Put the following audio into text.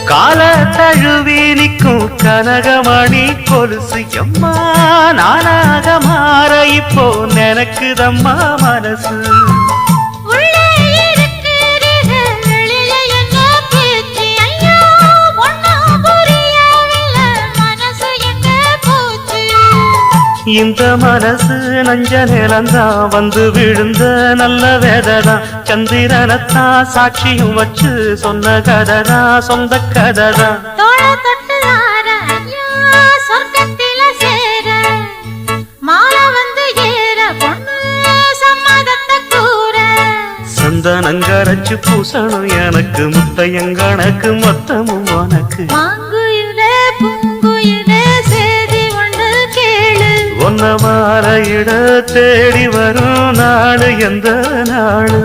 கால தழுவி நிற்கும் கனகமணி கொலுசு எம்மா நானாக மாற இப்போ நினைக்குதம்மா மனசு. இந்த மனசு நஞ்ச நிலந்தான் வந்து விழுந்த நல்ல வேததான். சந்திரனத்தான் சாட்சியும் வச்சு சொன்ன கததா சொந்த கததா. சந்தனங்கரைச்சு பூசணும் எனக்கு முத்தையங்கணக்கு மொத்தமும் உனக்கு. ஒன்ன மாற இட தேடி வரும் நாடு எந்த நாடு.